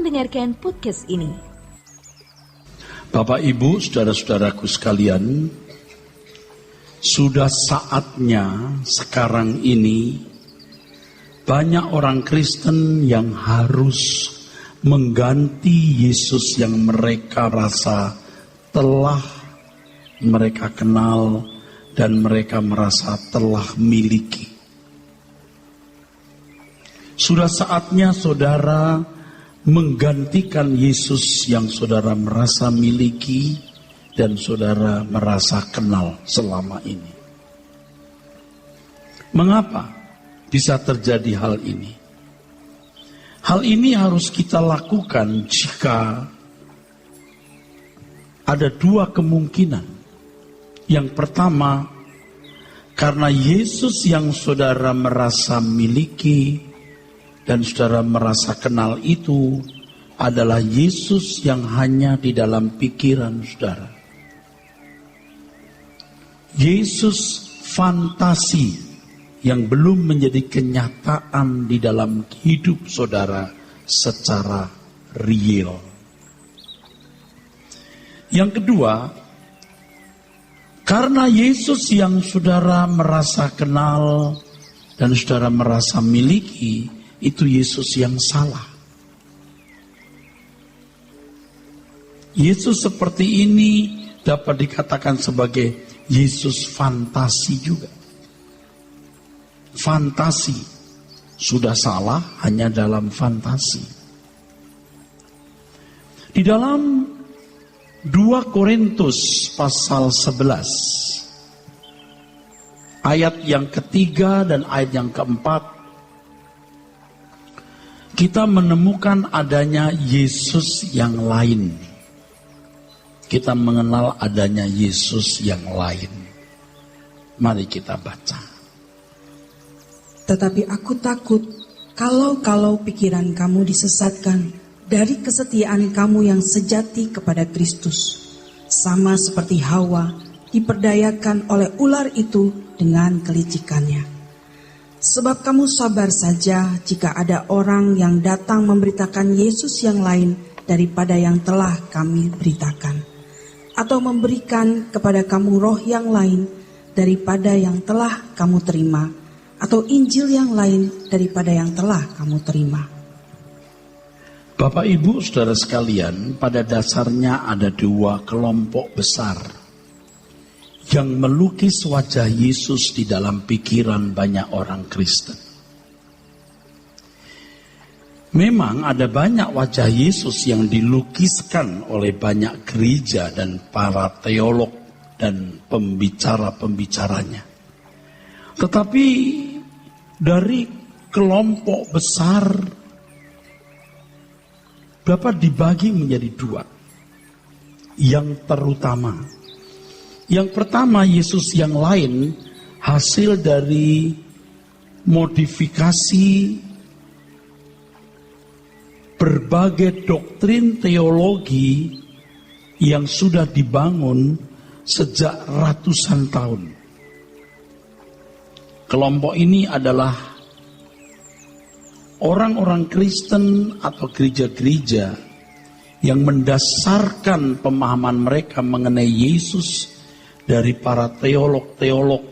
mendengarkan podcast ini. Bapak, Ibu, saudara-saudaraku sekalian, sudah saatnya sekarang ini banyak orang Kristen yang harus mengganti Yesus yang mereka rasa telah mereka kenal dan mereka merasa telah miliki. Sudah saatnya saudara menggantikan Yesus yang saudara merasa miliki dan saudara merasa kenal selama ini. Mengapa bisa terjadi hal ini? Hal ini harus kita lakukan jika ada dua kemungkinan. Yang pertama, karena Yesus yang saudara merasa miliki dan saudara merasa kenal itu adalah Yesus yang hanya di dalam pikiran saudara. Yesus fantasi yang belum menjadi kenyataan di dalam hidup saudara secara real. Yang kedua, karena Yesus yang saudara merasa kenal dan saudara merasa miliki, itu Yesus yang salah. Yesus seperti ini dapat dikatakan sebagai Yesus fantasi juga. Fantasi sudah salah hanya dalam fantasi. Di dalam 2 Korintus pasal 11 ayat yang ketiga dan ayat yang keempat, kita menemukan adanya Yesus yang lain. Kita mengenal adanya Yesus yang lain. Mari kita baca. Tetapi aku takut kalau pikiran kamu disesatkan dari kesetiaan kamu yang sejati kepada Kristus. Sama seperti Hawa diperdayakan oleh ular itu dengan kelicikannya. Sebab kamu sabar saja jika ada orang yang datang memberitakan Yesus yang lain daripada yang telah kami beritakan. Atau memberikan kepada kamu roh yang lain daripada yang telah kamu terima. Atau Injil yang lain daripada yang telah kamu terima. Bapak, Ibu, saudara sekalian, pada dasarnya ada dua kelompok besar yang melukis wajah Yesus di dalam pikiran banyak orang Kristen. Memang ada banyak wajah Yesus yang dilukiskan oleh banyak gereja dan para teolog dan pembicara-pembicaranya. Tetapi dari kelompok besar dapat dibagi menjadi dua. Yang terutama, yang pertama, Yesus yang lain hasil dari modifikasi berbagai doktrin teologi yang sudah dibangun sejak ratusan tahun. Kelompok ini adalah orang-orang Kristen atau gereja-gereja yang mendasarkan pemahaman mereka mengenai Yesus dari para teolog-teolog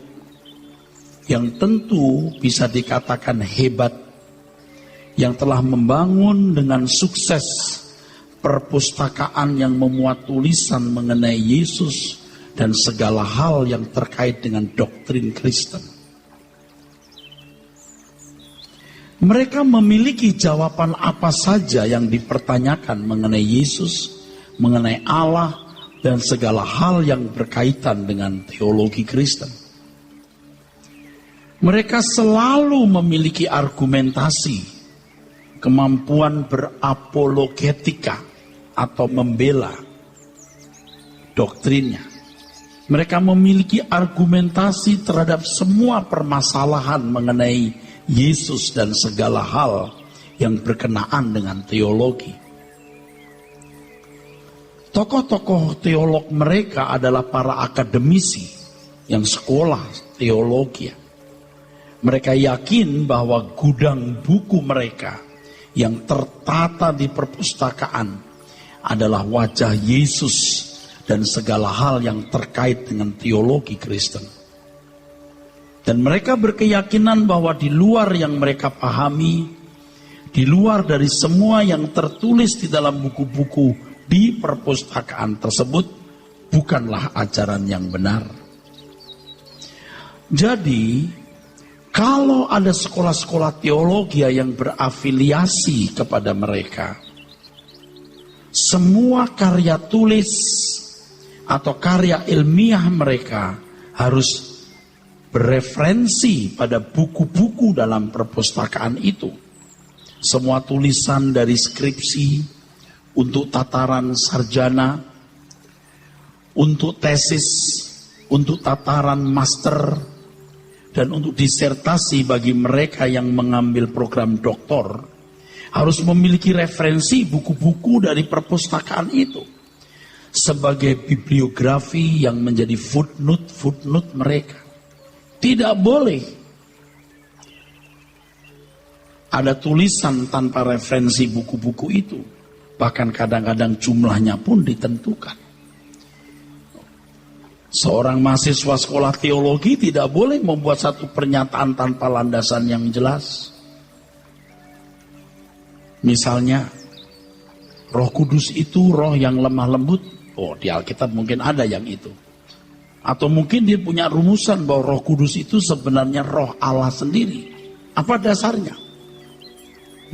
yang tentu bisa dikatakan hebat, yang telah membangun dengan sukses perpustakaan yang memuat tulisan mengenai Yesus dan segala hal yang terkait dengan doktrin Kristen. Mereka memiliki jawaban apa saja yang dipertanyakan mengenai Yesus, mengenai Allah, dan segala hal yang berkaitan dengan teologi Kristen. Mereka selalu memiliki argumentasi, kemampuan berapologetika atau membela doktrinnya. Mereka memiliki argumentasi terhadap semua permasalahan mengenai Yesus dan segala hal yang berkenaan dengan teologi. Tokoh-tokoh teolog mereka adalah para akademisi yang sekolah teologi. Mereka yakin bahwa gudang buku mereka yang tertata di perpustakaan adalah wajah Yesus dan segala hal yang terkait dengan teologi Kristen. Dan mereka berkeyakinan bahwa di luar yang mereka pahami, di luar dari semua yang tertulis di dalam buku-buku di perpustakaan tersebut, bukanlah ajaran yang benar. Jadi, kalau ada sekolah-sekolah teologi yang berafiliasi kepada mereka, semua karya tulis atau karya ilmiah mereka harus bereferensi pada buku-buku dalam perpustakaan itu. Semua tulisan dari skripsi, untuk tataran sarjana, untuk tesis, untuk tataran master, dan untuk disertasi bagi mereka yang mengambil program doktor, harus memiliki referensi buku-buku dari perpustakaan itu sebagai bibliografi yang menjadi footnote mereka. Tidak boleh ada tulisan tanpa referensi buku-buku itu. Bahkan kadang-kadang jumlahnya pun ditentukan. Seorang mahasiswa sekolah teologi tidak boleh membuat satu pernyataan tanpa landasan yang jelas. Misalnya, Roh Kudus itu roh yang lemah lembut. Oh, di Alkitab mungkin ada yang itu. Atau mungkin dia punya rumusan bahwa Roh Kudus itu sebenarnya roh Allah sendiri. Apa dasarnya?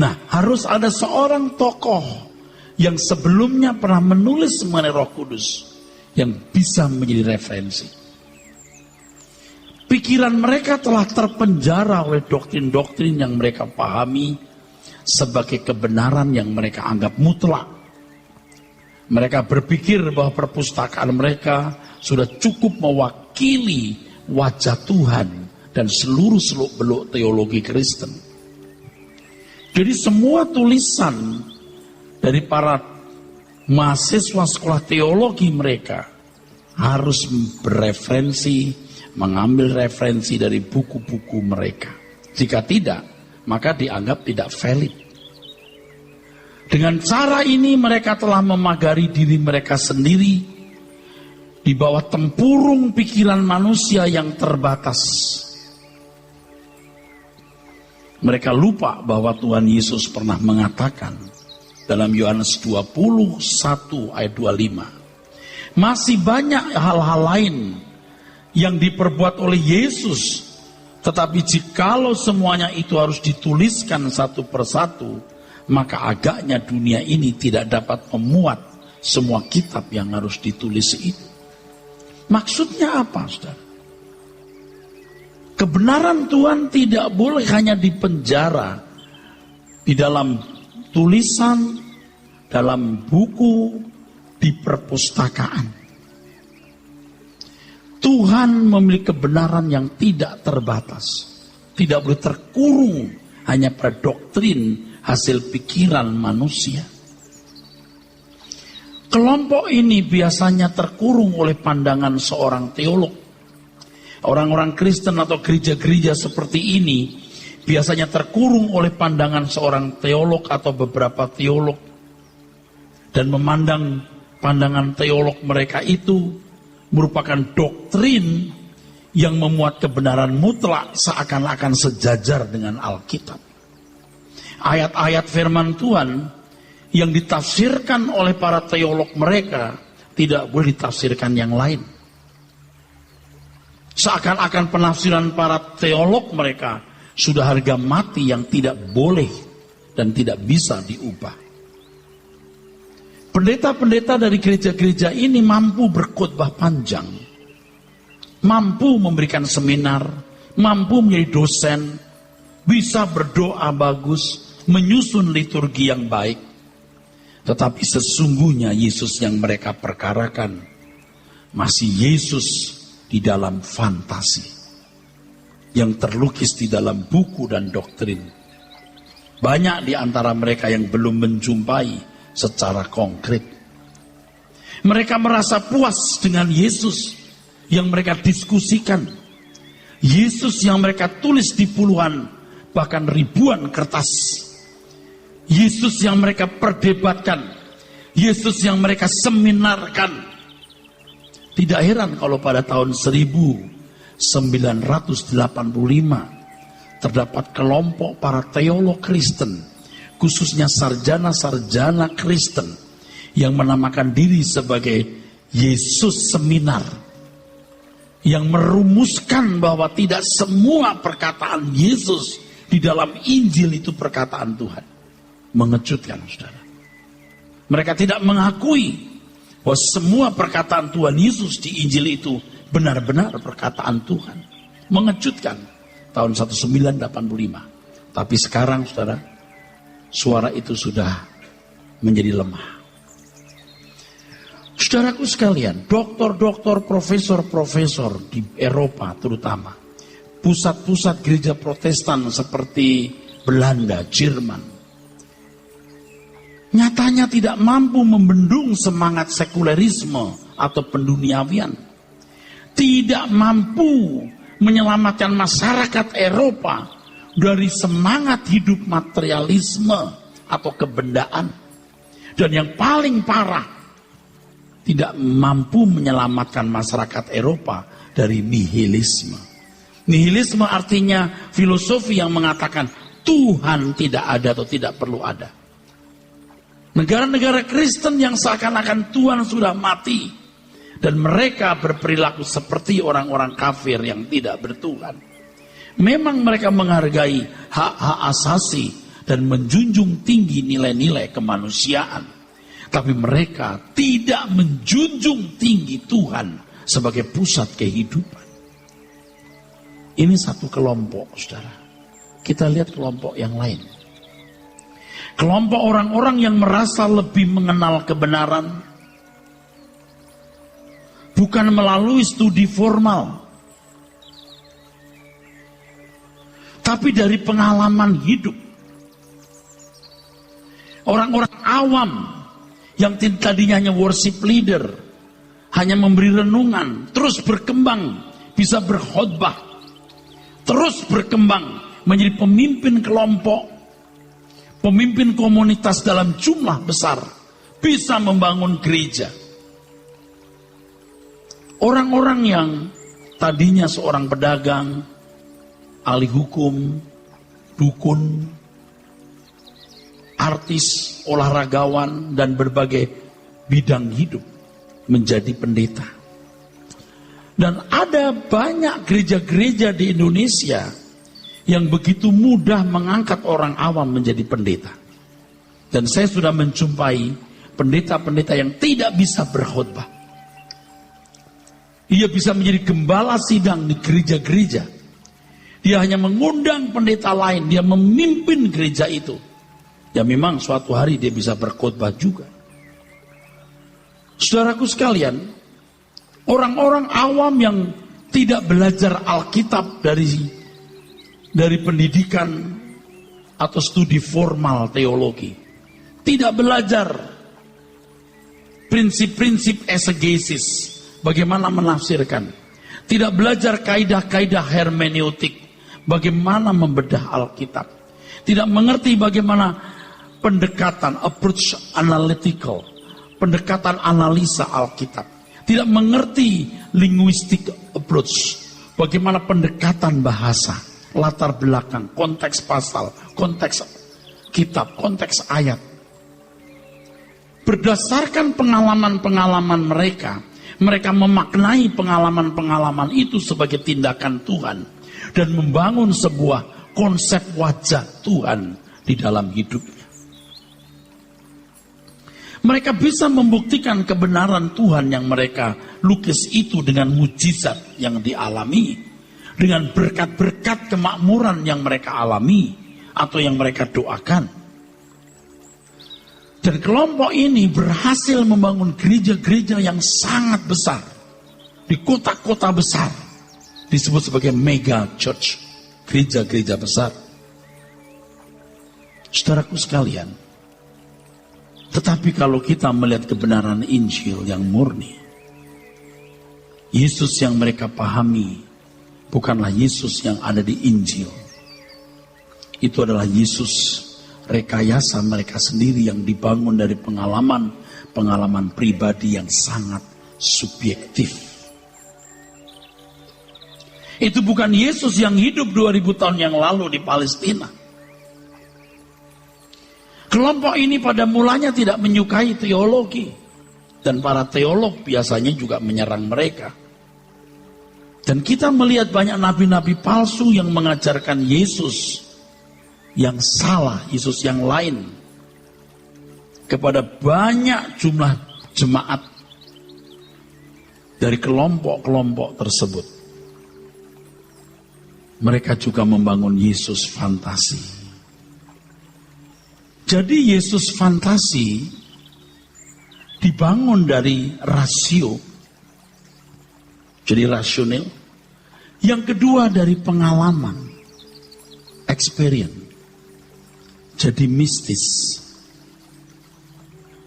Nah, harus ada seorang tokoh yang sebelumnya pernah menulis mengenai Roh Kudus yang bisa menjadi referensi. Pikiran mereka telah terpenjara oleh doktrin-doktrin yang mereka pahami sebagai kebenaran yang mereka anggap mutlak. Mereka berpikir bahwa perpustakaan mereka sudah cukup mewakili wajah Tuhan dan seluruh seluk-beluk teologi Kristen. Jadi semua tulisan dari para mahasiswa sekolah teologi mereka harus bereferensi, mengambil referensi dari buku-buku mereka. Jika tidak, maka dianggap tidak valid. Dengan cara ini mereka telah memagari diri mereka sendiri di bawah tempurung pikiran manusia yang terbatas. Mereka lupa bahwa Tuhan Yesus pernah mengatakan dalam Yohanes 21 ayat 25. Masih banyak hal-hal lain yang diperbuat oleh Yesus. Tetapi jikalau semuanya itu harus dituliskan satu persatu, maka agaknya dunia ini tidak dapat memuat semua kitab yang harus ditulis itu. Maksudnya apa, saudara? Kebenaran Tuhan tidak boleh hanya dipenjara di dalam tulisan, dalam buku, di perpustakaan. Tuhan memiliki kebenaran yang tidak terbatas. Tidak boleh terkurung hanya pada doktrin hasil pikiran manusia. Kelompok ini biasanya terkurung oleh pandangan seorang teolog. Orang-orang Kristen atau gereja-gereja seperti ini biasanya terkurung oleh pandangan seorang teolog atau beberapa teolog. Dan memandang pandangan teolog mereka itu merupakan doktrin yang memuat kebenaran mutlak seakan-akan sejajar dengan Alkitab. Ayat-ayat firman Tuhan yang ditafsirkan oleh para teolog mereka tidak boleh ditafsirkan yang lain. Seakan-akan penafsiran para teolog mereka sudah harga mati yang tidak boleh dan tidak bisa diubah. Pendeta-pendeta dari gereja-gereja ini mampu berkhotbah panjang, mampu memberikan seminar, mampu menjadi dosen, bisa berdoa bagus, menyusun liturgi yang baik. Tetapi sesungguhnya Yesus yang mereka perkarakan masih Yesus di dalam fantasi yang terlukis di dalam buku dan doktrin. Banyak di antara mereka yang belum menjumpai secara konkret. Mereka merasa puas dengan Yesus yang mereka diskusikan, Yesus yang mereka tulis di puluhan bahkan ribuan kertas. Yesus yang mereka perdebatkan, Yesus yang mereka seminarkan. Tidak heran kalau pada tahun 1985 terdapat kelompok para teolog Kristen, khususnya sarjana-sarjana Kristen, yang menamakan diri sebagai Yesus Seminar, yang merumuskan bahwa tidak semua perkataan Yesus di dalam Injil itu perkataan Tuhan. Mengejutkan, saudara. Mereka tidak mengakui bahwa semua perkataan Tuhan Yesus di Injil itu benar-benar perkataan Tuhan. Mengejutkan tahun 1985. Tapi sekarang, saudara, suara itu sudah menjadi lemah. Saudaraku sekalian, doktor-doktor, profesor-profesor di Eropa terutama, pusat-pusat gereja Protestan seperti Belanda, Jerman, nyatanya tidak mampu membendung semangat sekulerisme atau penduniawian. Tidak mampu menyelamatkan masyarakat Eropa dari semangat hidup materialisme atau kebendaan. Dan yang paling parah, tidak mampu menyelamatkan masyarakat Eropa dari nihilisme. Nihilisme artinya filosofi yang mengatakan Tuhan tidak ada atau tidak perlu ada. Negara-negara Kristen yang seakan-akan Tuhan sudah mati, dan mereka berperilaku seperti orang-orang kafir yang tidak bertuhan. Memang mereka menghargai hak-hak asasi dan menjunjung tinggi nilai-nilai kemanusiaan, tapi mereka tidak menjunjung tinggi Tuhan sebagai pusat kehidupan. Ini satu kelompok, saudara. Kita lihat kelompok yang lain. Kelompok orang-orang yang merasa lebih mengenal kebenaran, bukan melalui studi formal, tapi dari pengalaman hidup. Orang-orang awam yang tadinya hanya worship leader, hanya memberi renungan, terus berkembang, bisa berkhotbah, terus berkembang menjadi pemimpin kelompok, pemimpin komunitas dalam jumlah besar, bisa membangun gereja. Orang-orang yang tadinya seorang pedagang, ahli hukum, dukun, artis, olahragawan, dan berbagai bidang hidup menjadi pendeta. Dan ada banyak gereja-gereja di Indonesia yang begitu mudah mengangkat orang awam menjadi pendeta. Dan saya sudah menjumpai pendeta-pendeta yang tidak bisa berkhotbah. Ia bisa menjadi gembala sidang di gereja-gereja. Dia hanya mengundang pendeta lain, dia memimpin gereja itu. Ya memang suatu hari dia bisa berkhotbah juga. Saudaraku sekalian, orang-orang awam yang tidak belajar Alkitab dari pendidikan atau studi formal teologi, tidak belajar prinsip-prinsip exegesis, bagaimana menafsirkan, tidak belajar kaidah-kaidah hermeneutik, bagaimana membedah Alkitab, tidak mengerti bagaimana pendekatan, approach analytical, pendekatan analisa Alkitab, tidak mengerti linguistic approach, bagaimana pendekatan bahasa, latar belakang, konteks pasal, konteks kitab, konteks ayat. Berdasarkan pengalaman-pengalaman mereka, mereka memaknai pengalaman-pengalaman itu sebagai tindakan Tuhan dan membangun sebuah konsep wajah Tuhan di dalam hidupnya. Mereka bisa membuktikan kebenaran Tuhan yang mereka lukis itu dengan mujizat yang dialami, dengan berkat-berkat kemakmuran yang mereka alami atau yang mereka doakan. Dan kelompok ini berhasil membangun gereja-gereja yang sangat besar di kota-kota besar, disebut sebagai mega church, gereja-gereja besar. Saudaraku sekalian, tetapi kalau kita melihat kebenaran Injil yang murni, Yesus yang mereka pahami bukanlah Yesus yang ada di Injil. Itu adalah Yesus rekayasa mereka sendiri yang dibangun dari pengalaman pribadi yang sangat subjektif. Itu bukan Yesus yang hidup 2000 tahun yang lalu di Palestina. Kelompok ini pada mulanya tidak menyukai teologi. Dan para teolog biasanya juga menyerang mereka. Dan kita melihat banyak nabi-nabi palsu yang mengajarkan Yesus yang salah, Yesus yang lain. Kepada banyak jumlah jemaat dari kelompok-kelompok tersebut. Mereka juga membangun Yesus fantasi. Jadi Yesus fantasi dibangun dari rasio. Jadi rasional. Yang kedua dari pengalaman. Experience. Jadi mistis.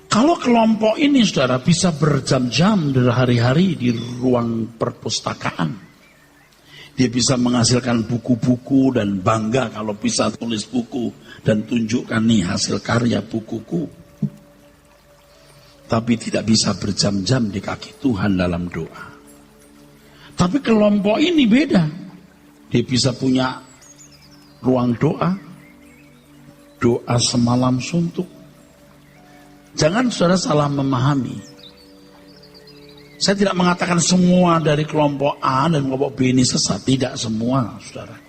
Kalau kelompok ini saudara bisa berjam-jam dari hari-hari di ruang perpustakaan. Dia bisa menghasilkan buku-buku dan bangga kalau bisa tulis buku dan tunjukkan nih hasil karya bukuku. Tapi tidak bisa berjam-jam di kaki Tuhan dalam doa. Tapi kelompok ini beda. Dia bisa punya ruang doa. Doa semalam suntuk. Jangan saudara salah memahami. Saya tidak mengatakan semua dari kelompok A dan kelompok B ini sesat. Tidak semua, saudara.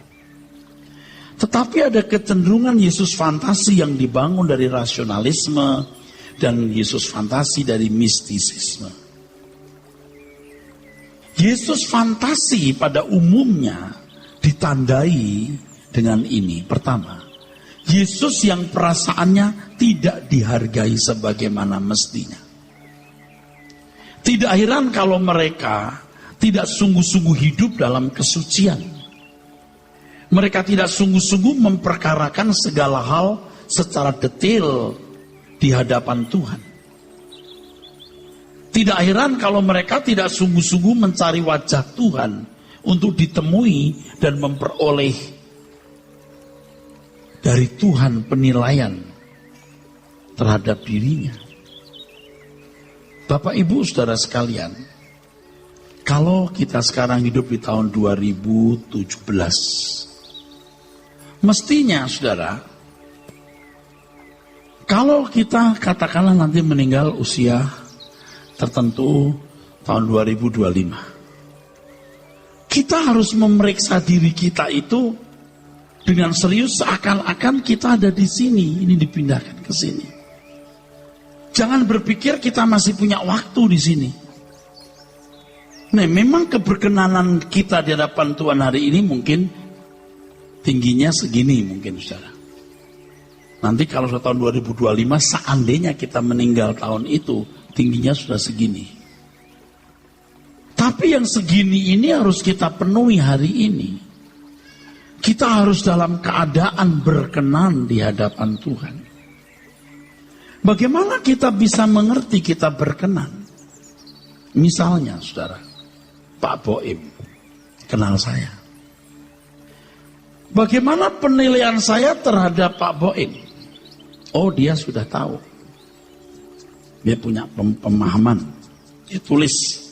Tetapi ada kecenderungan Yesus fantasi yang dibangun dari rasionalisme dan Yesus fantasi dari mistisisme. Yesus fantasi pada umumnya ditandai dengan ini. Pertama, Yesus yang perasaannya tidak dihargai sebagaimana mestinya. Tidak heran kalau mereka tidak sungguh-sungguh hidup dalam kesucian. Mereka tidak sungguh-sungguh memperkarakan segala hal secara detail di hadapan Tuhan. Tidak heran kalau mereka tidak sungguh-sungguh mencari wajah Tuhan untuk ditemui dan memperoleh dari Tuhan penilaian terhadap dirinya. Bapak Ibu Saudara sekalian, kalau kita sekarang hidup di tahun 2017, mestinya saudara, kalau kita katakanlah nanti meninggal usia tertentu tahun 2025, kita harus memeriksa diri kita itu dengan serius seakan-akan kita ada di sini, ini dipindahkan ke sini. Jangan berpikir kita masih punya waktu di sini. Nah, memang keberkenanan kita di hadapan Tuhan hari ini mungkin tingginya segini mungkin saudara. Nanti kalau sudah tahun 2025 seandainya kita meninggal tahun itu tingginya sudah segini. Tapi yang segini ini harus kita penuhi hari ini. Kita harus dalam keadaan berkenan di hadapan Tuhan. Bagaimana kita bisa mengerti kita berkenan? Misalnya, saudara, Pak Boim kenal saya. Bagaimana penilaian saya terhadap Pak Boim? Oh, dia sudah tahu. Dia punya pemahaman. Dia tulis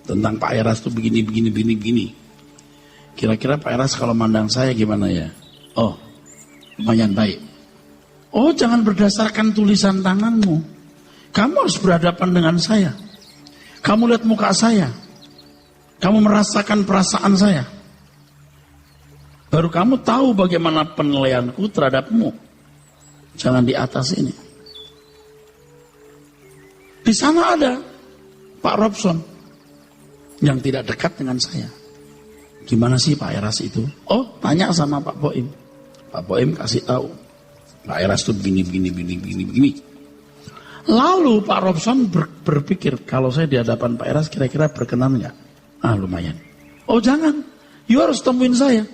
tentang Pak Eras itu begini. Kira-kira Pak Eras kalau mandang saya gimana ya? Oh, lumayan baik. Oh, jangan berdasarkan tulisan tanganmu. Kamu harus berhadapan dengan saya. Kamu lihat muka saya. Kamu merasakan perasaan saya. Baru kamu tahu bagaimana penilaianku terhadapmu. Jangan di atas ini. Di sana ada Pak Robson yang tidak dekat dengan saya. Gimana sih Pak Eras itu? Oh, tanya sama Pak Boim. Pak Boim kasih tahu. Pak Eras itu begini. Lalu Pak Robson berpikir, kalau saya di hadapan Pak Eras kira-kira berkenan nggak? Ah, lumayan. Oh, jangan. You harus temuin saya.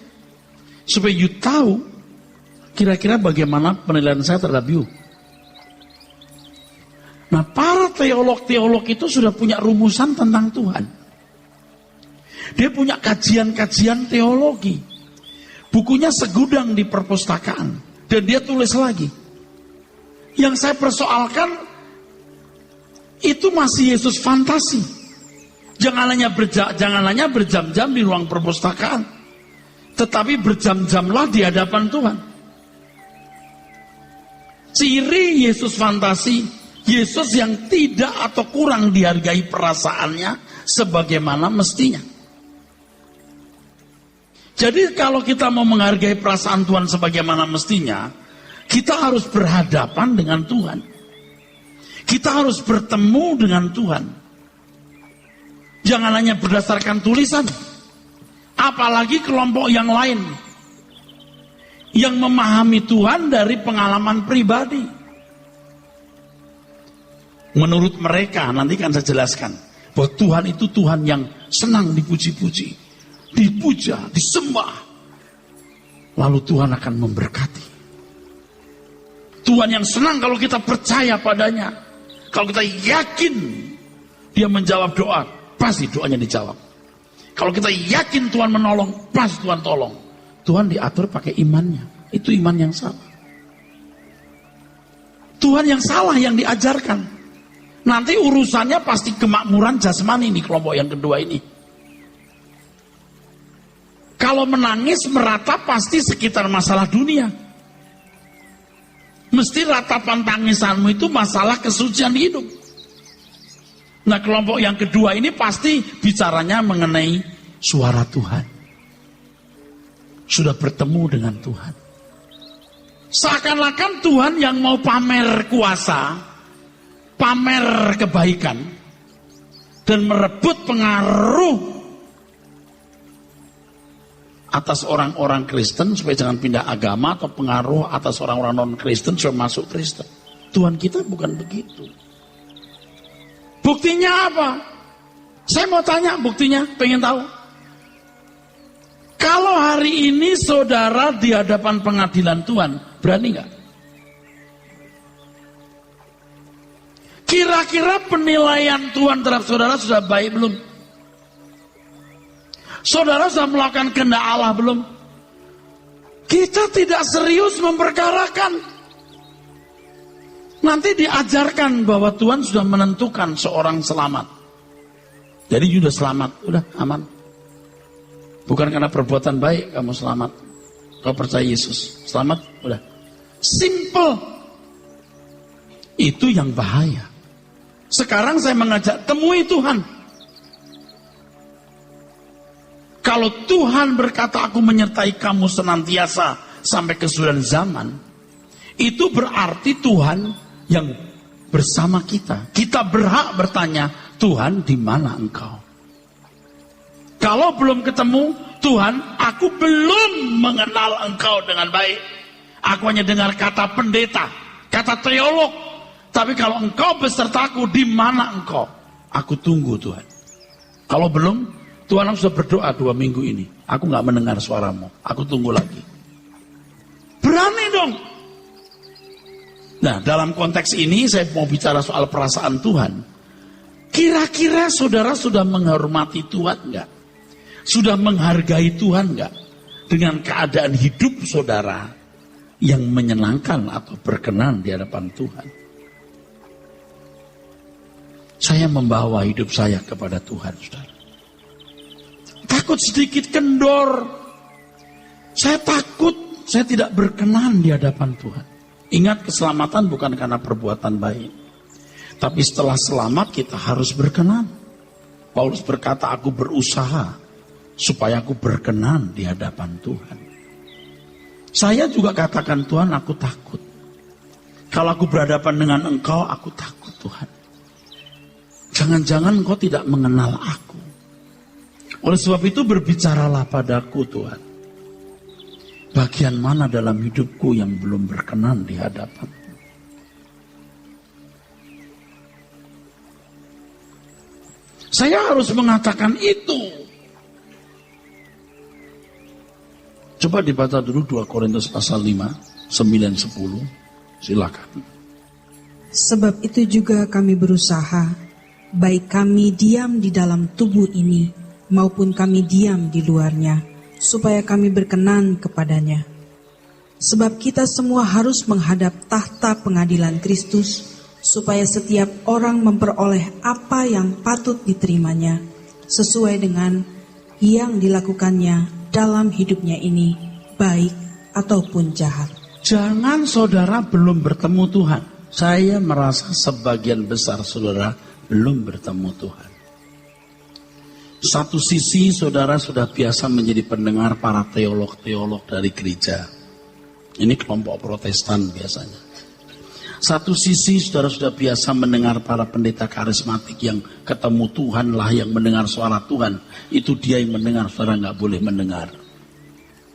Supaya you tahu kira-kira bagaimana penilaian saya terhadap you. Nah, para teolog-teolog itu sudah punya rumusan tentang Tuhan. Dia punya kajian-kajian teologi. Bukunya segudang di perpustakaan. Dan dia tulis lagi. Yang saya persoalkan, itu masih Yesus fantasi. Jangan hanya berjam-jam di ruang perpustakaan, tetapi berjam-jamlah di hadapan Tuhan. Ciri Yesus fantasi, Yesus yang tidak atau kurang dihargai perasaannya sebagaimana mestinya. Jadi kalau kita mau menghargai perasaan Tuhan sebagaimana mestinya, kita harus berhadapan dengan Tuhan. Kita harus bertemu dengan Tuhan. Jangan hanya berdasarkan tulisan. Apalagi kelompok yang lain yang memahami Tuhan dari pengalaman pribadi. Menurut mereka, nanti kan saya jelaskan, bahwa Tuhan itu Tuhan yang senang dipuji-puji, dipuja, disembah. Lalu Tuhan akan memberkati. Tuhan yang senang kalau kita percaya padanya. Kalau kita yakin dia menjawab doa, pasti doanya dijawab. Kalau kita yakin Tuhan menolong, pasti Tuhan tolong. Tuhan diatur pakai imannya. Itu iman yang salah. Tuhan yang salah yang diajarkan. Nanti urusannya pasti kemakmuran jasmani nih kelompok yang kedua ini. Kalau menangis meratap pasti sekitar masalah dunia. Mesti ratapan tangisanmu itu masalah kesucian hidup. Nah kelompok yang kedua ini pasti bicaranya mengenai suara Tuhan. Sudah bertemu dengan Tuhan. Seakan-akan Tuhan yang mau pamer kuasa, pamer kebaikan, dan merebut pengaruh atas orang-orang Kristen supaya jangan pindah agama, atau pengaruh atas orang-orang non-Kristen supaya masuk Kristen. Tuhan kita bukan begitu. Buktinya apa? Saya mau tanya buktinya, pengen tahu. Kalau hari ini saudara di hadapan pengadilan Tuhan, berani nggak? Kira-kira penilaian Tuhan terhadap saudara sudah baik belum? Saudara sudah melakukan kehendak Allah belum? Kita tidak serius memperkarakan. Nanti diajarkan bahwa Tuhan sudah menentukan seorang selamat. Jadi sudah selamat, udah aman. Bukan karena perbuatan baik kamu selamat. Kau percaya Yesus, selamat, udah. Simple. Itu yang bahaya. Sekarang saya mengajak temui Tuhan. Kalau Tuhan berkata aku menyertai kamu senantiasa sampai kesudahan zaman, itu berarti Tuhan yang bersama kita. Kita berhak bertanya, Tuhan di mana engkau? Kalau belum ketemu, Tuhan aku belum mengenal engkau dengan baik. Aku hanya dengar kata pendeta, kata teolog. Tapi kalau engkau besertaku, di mana engkau? Aku tunggu Tuhan. Kalau belum, Tuhan aku sudah berdoa 2 minggu ini. Aku gak mendengar suaramu. Aku tunggu lagi. Berani dong. Nah dalam konteks ini saya mau bicara soal perasaan Tuhan. Kira-kira saudara sudah menghormati Tuhan gak? Sudah menghargai Tuhan gak? Dengan keadaan hidup saudara yang menyenangkan atau berkenan di hadapan Tuhan. Saya membawa hidup saya kepada Tuhan, saudara. Takut sedikit kendor. Saya takut saya tidak berkenan di hadapan Tuhan. Ingat, keselamatan bukan karena perbuatan baik. Tapi setelah selamat kita harus berkenan. Paulus berkata, aku berusaha supaya aku berkenan di hadapan Tuhan. Saya juga katakan, Tuhan aku takut. Kalau aku berhadapan dengan engkau, aku takut Tuhan. Jangan-jangan engkau tidak mengenal aku. Oleh sebab itu berbicaralah padaku Tuhan. Bagian mana dalam hidupku yang belum berkenan di hadapan? Saya harus mengatakan itu. Coba dibaca dulu 2 Korintus pasal 5, 9, 10. Silakan. Sebab itu juga kami berusaha, baik kami diam di dalam tubuh ini, maupun kami diam di luarnya, supaya kami berkenan kepadanya. Sebab kita semua harus menghadap tahta pengadilan Kristus, supaya setiap orang memperoleh apa yang patut diterimanya, sesuai dengan yang dilakukannya dalam hidupnya ini, baik ataupun jahat. Jangan saudara belum bertemu Tuhan. Saya merasa sebagian besar saudara belum bertemu Tuhan. Satu sisi saudara sudah biasa menjadi pendengar para teolog-teolog dari gereja. Ini kelompok Protestan biasanya. Satu sisi saudara sudah biasa mendengar para pendeta karismatik yang ketemu Tuhan lah, yang mendengar suara Tuhan. Itu dia yang mendengar, saudara nggak boleh mendengar.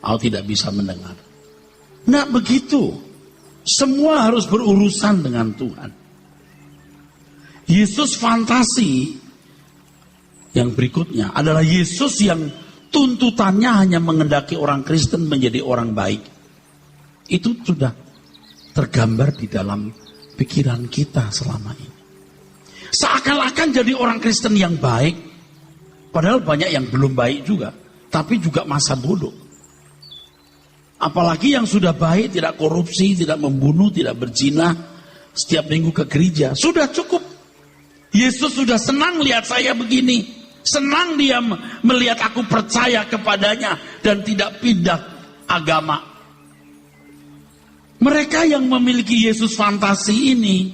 Atau tidak bisa mendengar. Nggak begitu. Semua harus berurusan dengan Tuhan. Yesus fantasi yang berikutnya adalah Yesus yang tuntutannya hanya mengendaki orang Kristen menjadi orang baik. Itu sudah tergambar di dalam pikiran kita selama ini. Seakan-akan jadi orang Kristen yang baik, padahal banyak yang belum baik juga, tapi juga masa bodoh. Apalagi yang sudah baik, tidak korupsi, tidak membunuh, tidak berzina, setiap minggu ke gereja, sudah cukup. Yesus sudah senang lihat saya begini, senang dia melihat aku percaya kepadanya dan tidak pindah agama. Mereka yang memiliki Yesus fantasi ini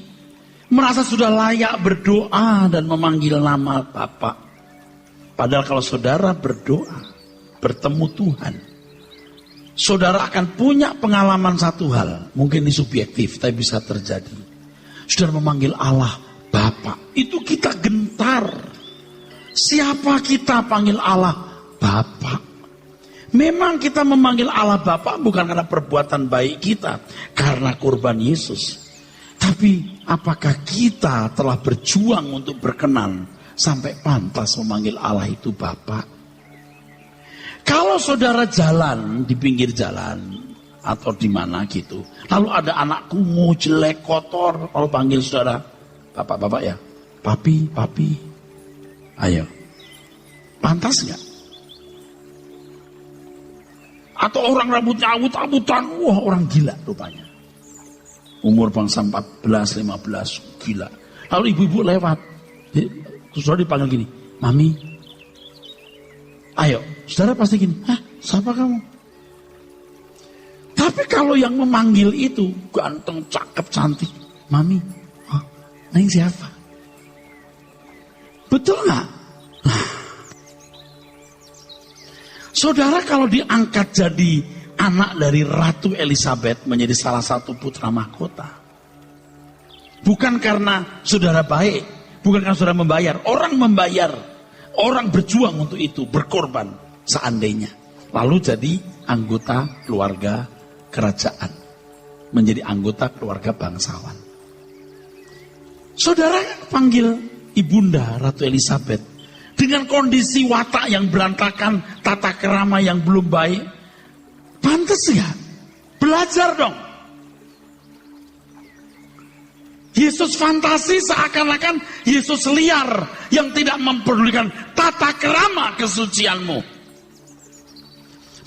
merasa sudah layak berdoa dan memanggil nama Bapa. Padahal kalau saudara berdoa, bertemu Tuhan, saudara akan punya pengalaman satu hal. Mungkin ini subjektif, tapi bisa terjadi. Saudara memanggil Allah Bapa. Itu kita gentar. Siapa kita panggil Allah Bapa? Memang kita memanggil Allah Bapa bukan karena perbuatan baik kita, karena kurban Yesus. Tapi apakah kita telah berjuang untuk berkenan sampai pantas memanggil Allah itu Bapa? Kalau saudara jalan di pinggir jalan atau di mana gitu, lalu ada anak kumuh, jelek, kotor, lalu panggil saudara, Bapak ya, Papi, ayo, pantas nggak? Atau orang rambutnya abut-abutan, wah orang gila rupanya. Umur bangsa 14, 15, gila. Lalu ibu-ibu lewat, terus saudara dipanggil gini, Mami, ayo. Saudara pasti gini, siapa kamu? Tapi kalau yang memanggil itu, ganteng, cakep, cantik, Mami, ini siapa? Betul nggak? Saudara kalau diangkat jadi anak dari Ratu Elizabeth menjadi salah satu putra mahkota, bukan karena saudara baik, bukan karena saudara membayar. Orang membayar, orang berjuang untuk itu, berkorban seandainya. Lalu jadi anggota keluarga kerajaan, menjadi anggota keluarga bangsawan. Saudara panggil ibunda Ratu Elizabeth dengan kondisi watak yang berantakan, tata kerama yang belum baik, pantas ya? Belajar dong. Yesus fantasi seakan-akan Yesus liar yang tidak memperdulikan tata kerama kesucianmu.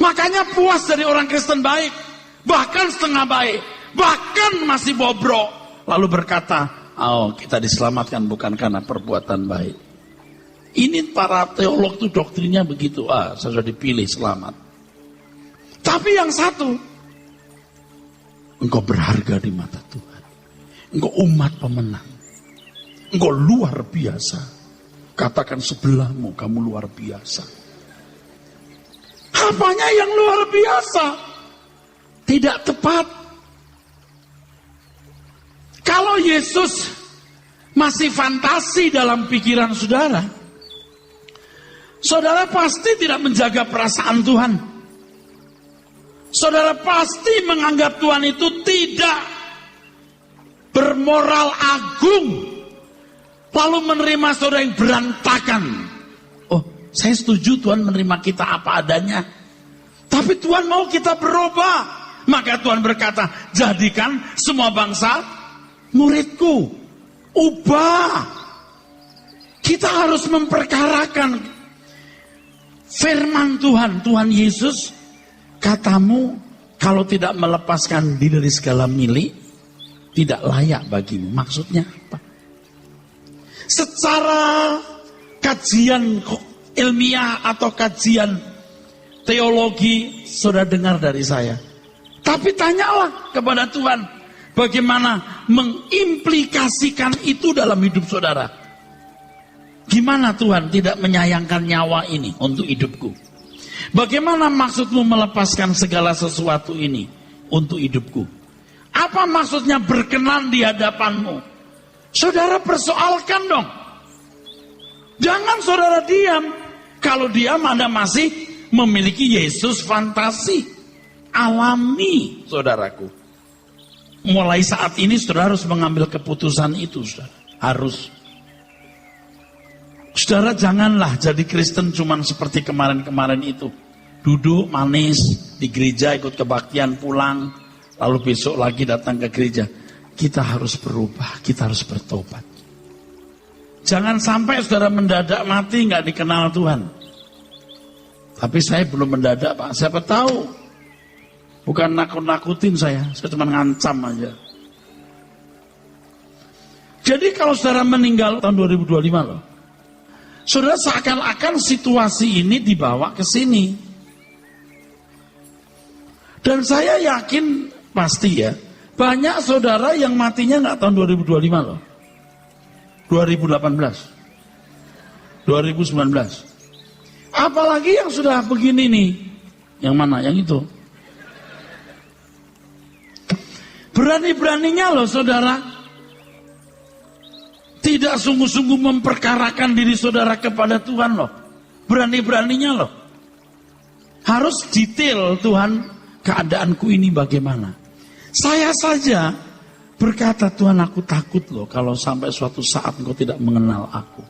Makanya puas dari orang Kristen baik, bahkan setengah baik, bahkan masih bobrok, lalu berkata, kita diselamatkan bukan karena perbuatan baik. Ini para teolog itu doktrinnya begitu. Saya sudah dipilih, selamat. Tapi yang satu, engkau berharga di mata Tuhan. Engkau umat pemenang. Engkau luar biasa. Katakan sebelahmu, kamu luar biasa. Apanya yang luar biasa? Tidak tepat. Kalau Yesus masih fantasi dalam pikiran saudara, saudara pasti tidak menjaga perasaan Tuhan. Saudara pasti menganggap Tuhan itu tidak bermoral agung, lalu menerima saudara yang berantakan. Saya setuju Tuhan menerima kita apa adanya, tapi Tuhan mau kita berubah. Maka Tuhan berkata, jadikan semua bangsa muridku. Ubah. Kita harus memperkarakan firman Tuhan. Tuhan Yesus, katamu Kalau tidak melepaskan diri dari segala milik, tidak layak bagimu. Maksudnya apa? Secara kajian ilmiah atau kajian teologi, saudara dengar dari saya. Tapi tanyalah kepada Tuhan, bagaimana mengimplikasikan itu dalam hidup saudara. Gimana Tuhan tidak menyayangkan nyawa ini untuk hidupku? Bagaimana maksudmu melepaskan segala sesuatu ini untuk hidupku? Apa maksudnya berkenan di hadapanmu? Saudara persoalkan dong. Jangan saudara diam. Kalau diam Anda masih memiliki Yesus fantasi. Alami, saudaraku. Mulai saat ini saudara harus mengambil keputusan itu, saudara. Harus. Saudara janganlah jadi Kristen cuman seperti kemarin-kemarin itu. Duduk manis di gereja, ikut kebaktian, pulang, lalu besok lagi datang ke gereja. Kita harus berubah, kita harus bertobat. Jangan sampai saudara mendadak mati nggak dikenal Tuhan. Tapi saya belum mendadak, Pak. Siapa tahu. Bukan nakut-nakutin saya cuma ngancam aja. Jadi kalau saudara meninggal tahun 2025 loh. Saudara seakan-akan situasi ini dibawa ke sini. Dan saya yakin pasti ya, banyak saudara yang matinya nggak tahun 2025 loh. 2018. 2019. Apalagi yang sudah begini nih. Yang mana? Yang itu. Berani-beraninya loh saudara. Tidak sungguh-sungguh memperkarakan diri saudara kepada Tuhan loh. Berani-beraninya loh. Harus detail Tuhan, keadaanku ini bagaimana. Saya saja berkata, Tuhan aku takut loh kalau sampai suatu saat engkau tidak mengenal aku.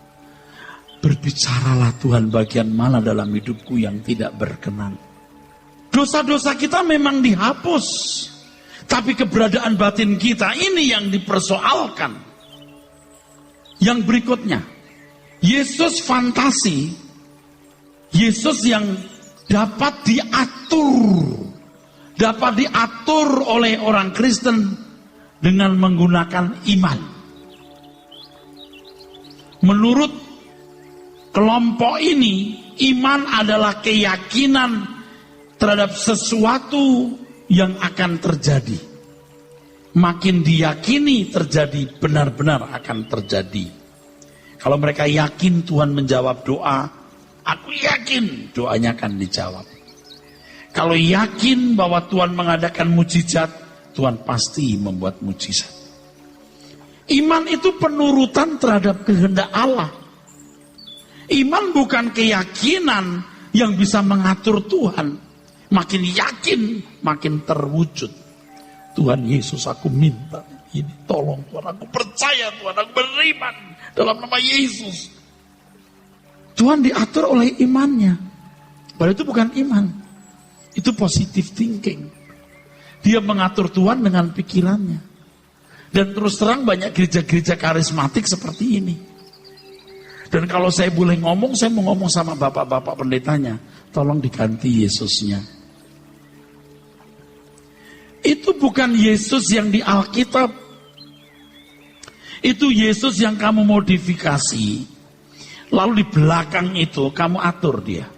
Berbicaralah Tuhan bagian mana dalam hidupku yang tidak berkenan. Dosa-dosa kita memang dihapus. Tapi keberadaan batin kita ini yang dipersoalkan. Yang berikutnya, Yesus fantasi, Yesus yang dapat diatur oleh orang Kristen dengan menggunakan iman. Menurut kelompok ini, iman adalah keyakinan terhadap sesuatu yang akan terjadi. Makin diyakini terjadi, benar-benar akan terjadi. Kalau mereka yakin Tuhan menjawab doa, aku yakin doanya akan dijawab. Kalau yakin bahwa Tuhan mengadakan mujizat, Tuhan pasti membuat mujizat. Iman itu penurutan terhadap kehendak Allah. Iman bukan keyakinan yang bisa mengatur Tuhan. Makin yakin, makin terwujud. Tuhan Yesus aku minta ini, tolong Tuhan, aku percaya Tuhan, aku beriman dalam nama Yesus. Tuhan diatur oleh imannya. Padahal itu bukan iman, itu positive thinking. Dia mengatur Tuhan dengan pikirannya. Dan terus terang banyak gereja-gereja karismatik seperti ini. Dan kalau saya boleh ngomong, saya mau ngomong sama bapak-bapak pendetanya, tolong diganti Yesusnya. Itu bukan Yesus yang di Alkitab. Itu Yesus yang kamu modifikasi. Lalu di belakang itu kamu atur dia.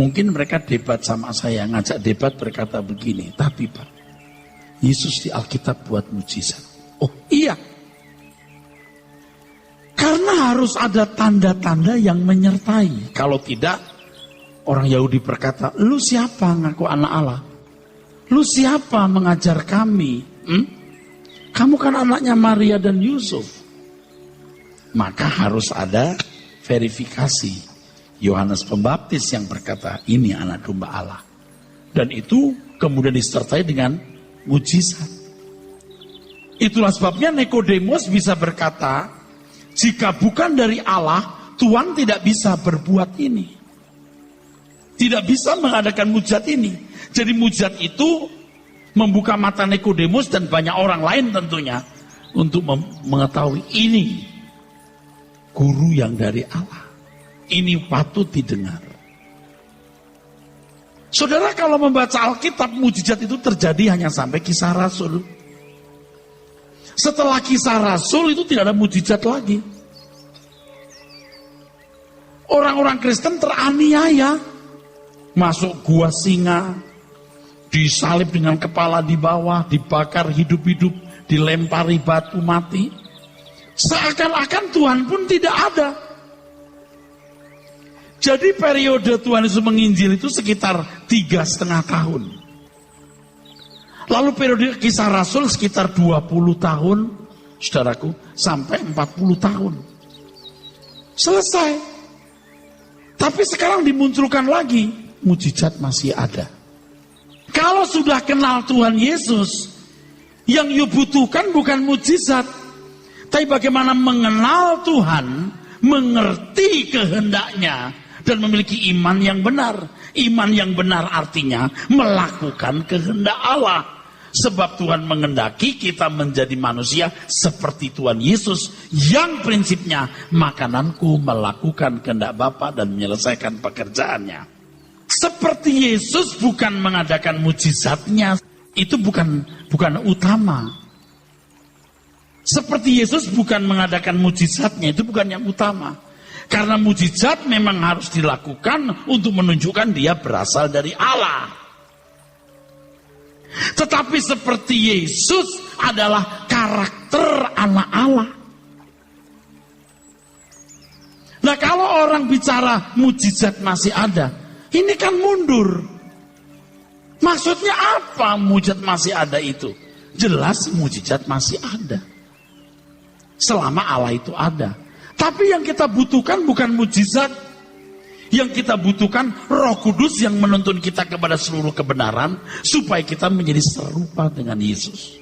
Mungkin mereka debat sama saya, ngajak debat berkata begini. Tapi Pak, Yesus di Alkitab buat mujizat. Oh iya. Karena harus ada tanda-tanda yang menyertai. Kalau tidak, orang Yahudi berkata, lu siapa ngaku anak Allah? Lu siapa mengajar kami? Kamu kan anaknya Maria dan Yusuf. Maka harus ada verifikasi. Yohanes Pembaptis yang berkata, ini anak domba Allah. Dan itu kemudian disertai dengan mujizat. Itulah sebabnya Nikodemus bisa berkata, jika bukan dari Allah, Tuhan tidak bisa berbuat ini. Tidak bisa mengadakan mujizat ini. Jadi mujizat itu membuka mata Nikodemus dan banyak orang lain tentunya untuk mengetahui ini guru yang dari Allah. Ini patut didengar. Saudara, kalau membaca Alkitab, mujizat itu terjadi hanya sampai Kisah Rasul. Setelah Kisah Rasul itu tidak ada mujizat lagi. Orang-orang Kristen teraniaya, masuk gua singa, disalib dengan kepala di bawah, dibakar hidup-hidup, dilempari batu mati. Seakan-akan Tuhan pun tidak ada. Jadi periode Tuhan Yesus menginjil itu sekitar 3,5 tahun. Lalu periode Kisah Rasul sekitar 20 tahun, saudaraku, sampai 40 tahun. Selesai. Tapi sekarang dimunculkan lagi, mujizat masih ada. Kalau sudah kenal Tuhan Yesus, yang you butuhkan bukan mujizat, tapi bagaimana mengenal Tuhan, mengerti kehendaknya, dan memiliki iman yang benar. Iman yang benar artinya melakukan kehendak Allah. Sebab Tuhan mengendaki kita menjadi manusia seperti Tuhan Yesus, yang prinsipnya makananku melakukan kehendak Bapa dan menyelesaikan pekerjaannya. Seperti Yesus bukan mengadakan mujizatnya, itu bukan utama. Seperti Yesus bukan mengadakan mujizatnya, itu bukan yang utama. Karena mujizat memang harus dilakukan untuk menunjukkan dia berasal dari Allah. Tetapi seperti Yesus adalah karakter anak Allah. Nah, kalau orang bicara mujizat masih ada, ini kan mundur. Maksudnya apa mujizat masih ada itu? Jelas mujizat masih ada. Selama Allah itu ada. Tapi yang kita butuhkan bukan mujizat. Yang kita butuhkan Roh Kudus yang menuntun kita kepada seluruh kebenaran, supaya kita menjadi serupa dengan Yesus.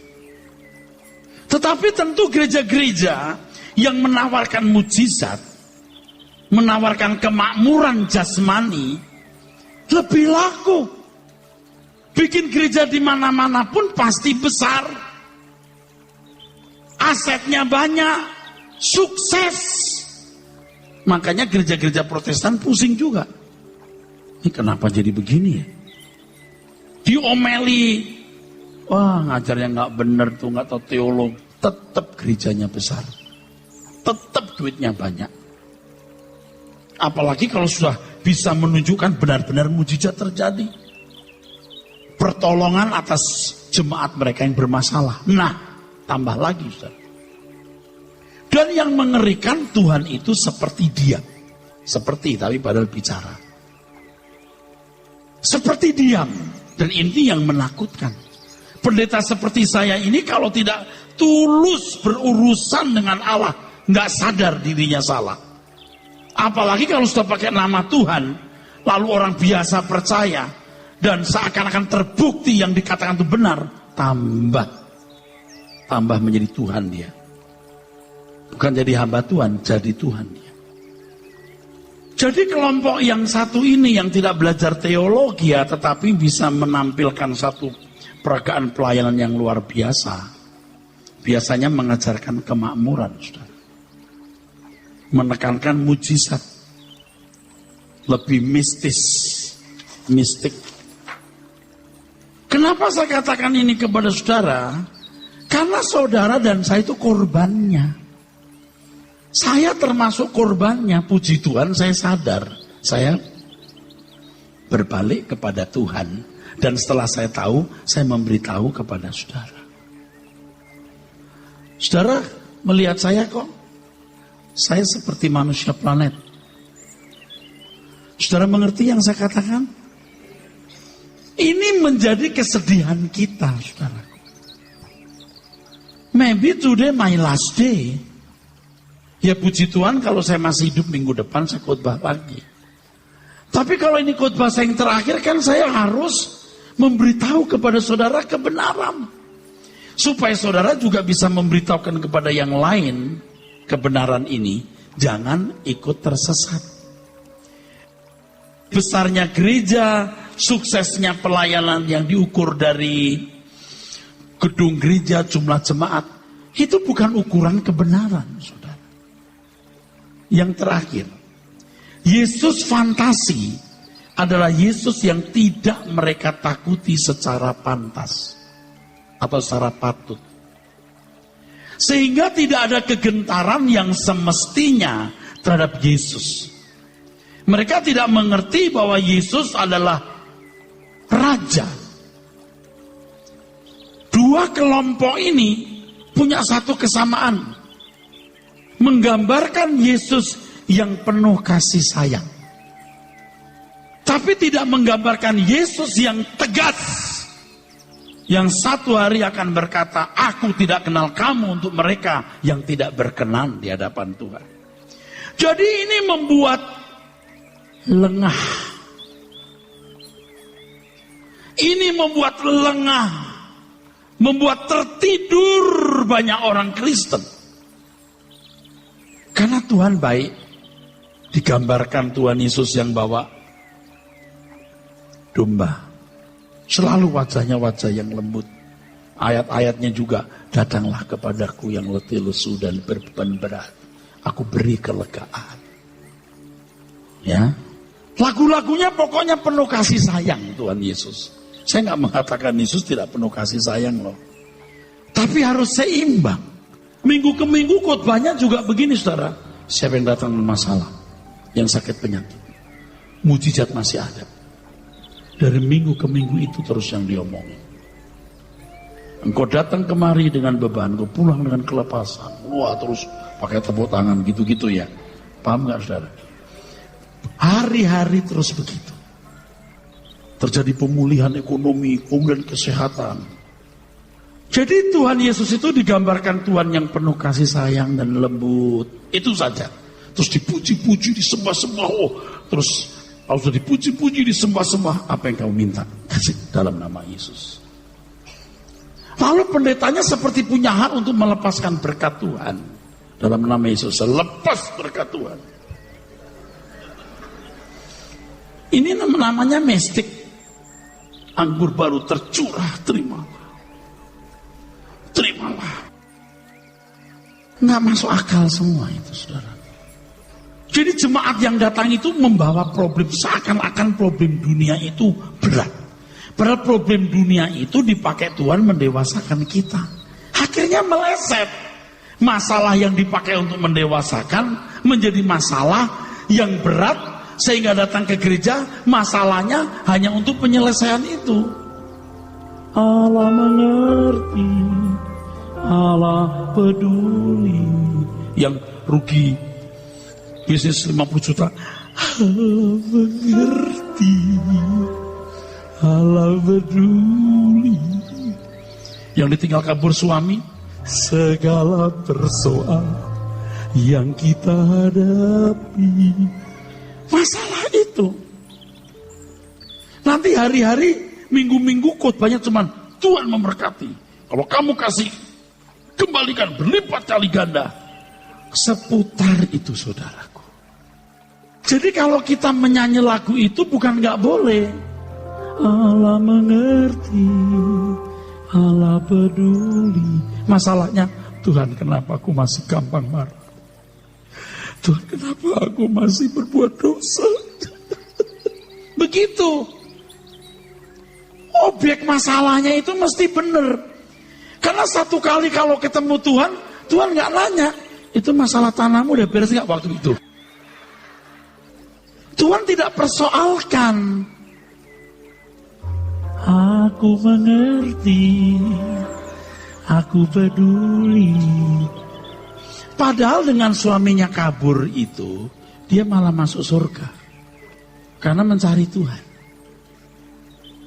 Tetapi tentu gereja-gereja yang menawarkan mujizat, menawarkan kemakmuran jasmani, lebih laku. Bikin gereja di mana-mana pun pasti besar. Asetnya banyak, sukses. Makanya gereja-gereja Protestan pusing juga. Ini kenapa jadi begini ya? Diomeli, wah ngajarnya nggak bener tuh, nggak tahu teolog. Tetap gerejanya besar, tetap duitnya banyak. Apalagi kalau sudah bisa menunjukkan benar-benar mujizat terjadi, pertolongan atas jemaat mereka yang bermasalah. Nah, tambah lagi, saudara. Dan yang mengerikan, Tuhan itu seperti diam. Seperti, tapi padahal bicara. Seperti diam. Dan ini yang menakutkan. Pendeta seperti saya ini kalau tidak tulus berurusan dengan Allah, nggak sadar dirinya salah. Apalagi kalau sudah pakai nama Tuhan, lalu orang biasa percaya, dan seakan-akan terbukti yang dikatakan itu benar, tambah menjadi Tuhan dia. Bukan jadi hamba Tuhan, jadi Tuhan dia. Jadi kelompok yang satu ini yang tidak belajar teologi ya, tetapi bisa menampilkan satu peragaan pelayanan yang luar biasa. Biasanya mengajarkan kemakmuran, saudara. Menekankan mujizat. Lebih mistik. Kenapa saya katakan ini kepada saudara? Karena saudara dan saya itu korbannya. Saya termasuk korbannya, puji Tuhan saya sadar. Saya berbalik kepada Tuhan. Dan setelah saya tahu, saya memberitahu kepada saudara. Saudara melihat saya kok, saya seperti manusia planet. Saudara mengerti yang saya katakan? Ini menjadi kesedihan kita, saudara. Maybe today my last day. Ya puji Tuhan kalau saya masih hidup minggu depan saya khotbah lagi. Tapi kalau ini khotbah saya yang terakhir kan saya harus memberitahu kepada saudara kebenaran. Supaya saudara juga bisa memberitahukan kepada yang lain kebenaran ini. Jangan ikut tersesat. Besarnya gereja, suksesnya pelayanan yang diukur dari gedung gereja, jumlah jemaat. Itu bukan ukuran kebenaran, saudara. Yang terakhir, Yesus fantasi adalah Yesus yang tidak mereka takuti secara pantas atau secara patut. Sehingga tidak ada kegentaran yang semestinya terhadap Yesus. Mereka tidak mengerti bahwa Yesus adalah Raja. Dua kelompok ini punya satu kesamaan. Menggambarkan Yesus yang penuh kasih sayang. Tapi tidak menggambarkan Yesus yang tegas. Yang satu hari akan berkata, aku tidak kenal kamu, untuk mereka yang tidak berkenan di hadapan Tuhan. Jadi ini membuat lengah. Ini membuat lengah. Membuat tertidur banyak orang Kristen. Karena Tuhan baik. Digambarkan Tuhan Yesus yang bawa domba. Selalu wajahnya wajah yang lembut. Ayat-ayatnya juga, datanglah kepadaku yang letih lesu dan berbeban berat, aku beri kelegaan. Ya, lagu-lagunya pokoknya penuh kasih sayang Tuhan Yesus. Saya nggak mengatakan Yesus tidak penuh kasih sayang loh. Tapi harus seimbang. Minggu ke minggu khotbahnya juga begini saudara. Siapa yang datang dengan masalah, yang sakit penyakit, mujizat masih ada. Dari minggu ke minggu itu terus yang diomongin. Engkau datang kemari dengan beban, engkau pulang dengan kelepasan. Wah, terus pakai tepuk tangan gitu-gitu ya. Paham nggak saudara? Hari-hari terus begitu. Terjadi pemulihan ekonomi, kemudian kesehatan. Jadi Tuhan Yesus itu digambarkan Tuhan yang penuh kasih sayang dan lembut. Itu saja. Terus dipuji-puji, disembah-sembah. Oh, terus kalau sudah dipuji-puji, disembah-sembah, apa yang kamu minta? Kasih dalam nama Yesus. Lalu pendetanya seperti punya hak untuk melepaskan berkat Tuhan. Dalam nama Yesus, lepas berkat Tuhan. Ini namanya mistik. Anggur baru tercurah, terimalah. Terimalah. Nggak masuk akal semua itu, saudara. Jadi jemaat yang datang itu membawa problem, seakan-akan problem dunia itu berat. Padahal problem dunia itu dipakai Tuhan mendewasakan kita. Akhirnya meleset. Masalah yang dipakai untuk mendewasakan menjadi masalah yang berat, sehingga datang ke gereja masalahnya hanya untuk penyelesaian itu. Allah mengerti, Allah peduli. Yang rugi bisnis 50 juta, Allah mengerti, Allah peduli. Yang ditinggal kabur suami, segala persoalan yang kita hadapi, masalah itu. Nanti hari-hari, minggu-minggu khotbahnya cuman Tuhan memberkati. Kalau kamu kasih, kembalikan berlipat kali ganda. Seputar itu saudaraku. Jadi kalau kita menyanyi lagu itu bukan nggak boleh. Allah mengerti, Allah peduli. Masalahnya, Tuhan kenapa aku masih gampang marah? Tuhan kenapa aku masih berbuat dosa? Begitu. Objek masalahnya itu mesti benar. Karena satu kali kalau ketemu Tuhan, Tuhan nggak nanya, itu masalah tanahmu udah beres nggak waktu itu? Tuhan tidak persoalkan. Aku mengerti, aku peduli. Padahal dengan suaminya kabur itu, dia malah masuk surga. Karena mencari Tuhan.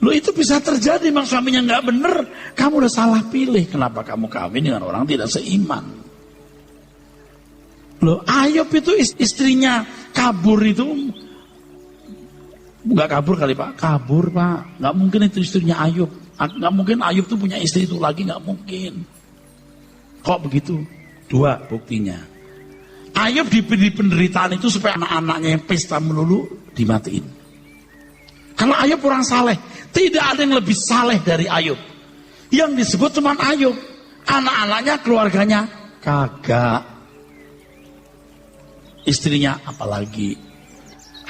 Loh, itu bisa terjadi, memang suaminya nggak bener, kamu udah salah pilih. Kenapa kamu kawin dengan orang tidak seiman? Loh, Ayub itu istrinya kabur itu, nggak kabur kali Pak, kabur Pak, nggak mungkin itu istrinya Ayub, nggak mungkin Ayub tuh punya istri itu lagi, nggak mungkin. Kok begitu? Dua buktinya. Ayub diberi penderitaan itu supaya anak-anaknya yang pesta melulu dimatiin. Karena Ayub orang saleh, tidak ada yang lebih saleh dari Ayub. Yang disebut cuma Ayub, anak-anaknya, keluarganya kagak. Istrinya apalagi.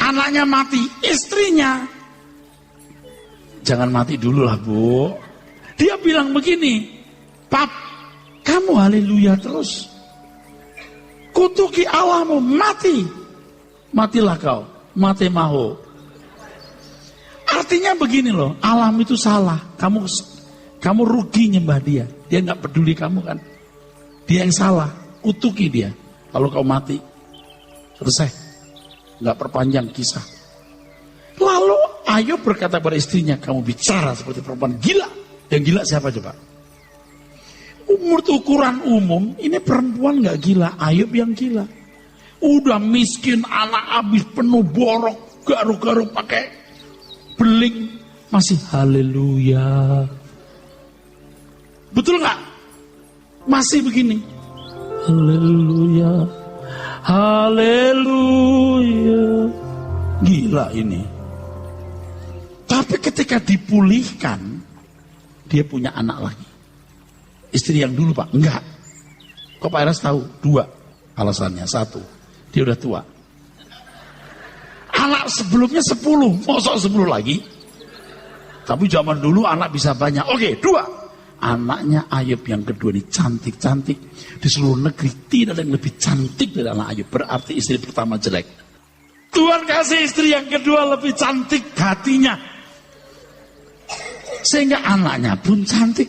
Anaknya mati, istrinya, jangan mati dulu lah Bu. Dia bilang begini, Pap, kamu haleluya terus. Kutuki Allahmu, mati. Matilah kau, mati maho. Artinya begini loh, alam itu salah. Kamu rugi nyembah dia. Dia nggak peduli kamu kan. Dia yang salah, kutuki dia. Kalau kau mati, selesai. Nggak perpanjang kisah. Lalu Ayub berkata pada istrinya, kamu bicara seperti perempuan gila. Yang gila siapa coba? Menurut ukuran umum, ini perempuan nggak gila, Ayub yang gila. Udah miskin, anak habis, penuh borok, garuk-garuk pakai beling, masih haleluya. Betul nggak? Masih begini. Haleluya. Haleluya. Gila ini. Tapi ketika dipulihkan, dia punya anak lagi. Istri yang dulu Pak, enggak. Kok Pak Eras tahu? 2 alasannya. 1, dia udah tua. Anak sebelumnya 10, mosok 10 lagi. Tapi zaman dulu anak bisa banyak. Oke, 2. Anaknya Ayub yang kedua ini cantik-cantik. Di seluruh negeri tidak ada yang lebih cantik dari anak Ayub. Berarti istri pertama jelek. Tuhan kasih istri yang kedua lebih cantik hatinya. Sehingga anaknya pun cantik.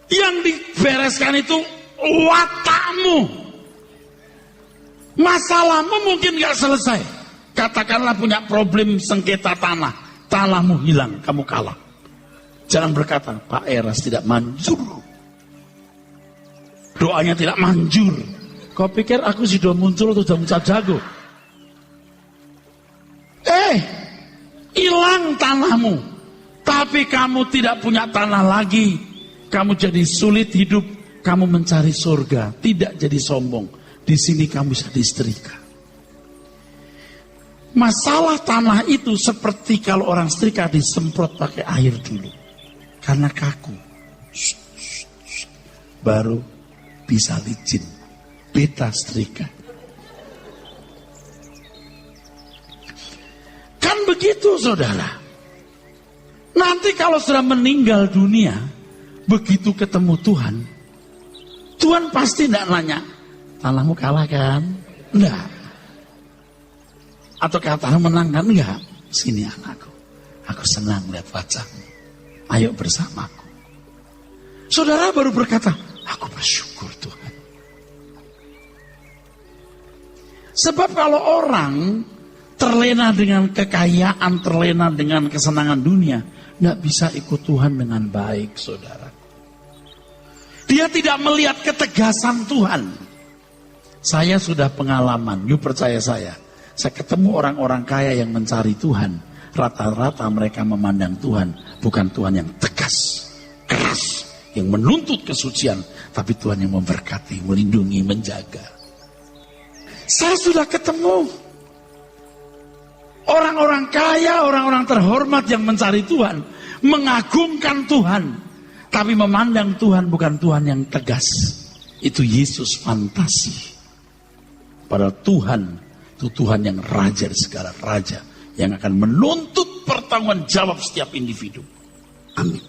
Yang dibereskan itu watakmu. Masalahmu mungkin gak selesai. Katakanlah punya problem sengketa tanah. Tanahmu hilang, kamu kalah. Jangan berkata, Pak Eras tidak manjur. Doanya tidak manjur. Kau pikir aku sudah muncul atau sudah muncul jago? Hilang tanahmu. Tapi kamu tidak punya tanah lagi. Kamu jadi sulit hidup. Kamu mencari surga. Tidak jadi sombong. Di sini kamu bisa disetrika. Masalah tanah itu seperti kalau orang setrika disemprot pakai air dulu. Karena kaku. Baru bisa licin. Beta setrika. Kan begitu saudara. Nanti kalau sudah meninggal dunia, begitu ketemu Tuhan, Tuhan pasti tidak nanya, tanahmu kalah kan? Enggak. Atau tanahmu menang kan? Enggak. Sini anakku, aku senang lihat wajahmu. Ayo bersamaku. Saudara baru berkata, aku bersyukur Tuhan. Sebab kalau orang terlena dengan kekayaan, terlena dengan kesenangan dunia, nggak bisa ikut Tuhan dengan baik, saudara. Dia tidak melihat ketegasan Tuhan. Saya sudah pengalaman, you percaya saya. Saya ketemu orang-orang kaya yang mencari Tuhan. Rata-rata mereka memandang Tuhan bukan Tuhan yang tegas, keras, yang menuntut kesucian, tapi Tuhan yang memberkati, melindungi, menjaga. Saya sudah ketemu orang-orang kaya, orang-orang terhormat yang mencari Tuhan, mengagungkan Tuhan, tapi memandang Tuhan bukan Tuhan yang tegas. Itu Yesus fantasi. Padahal Tuhan itu Tuhan yang raja di segala raja, yang akan menuntut pertanggungan jawab setiap individu. Amin.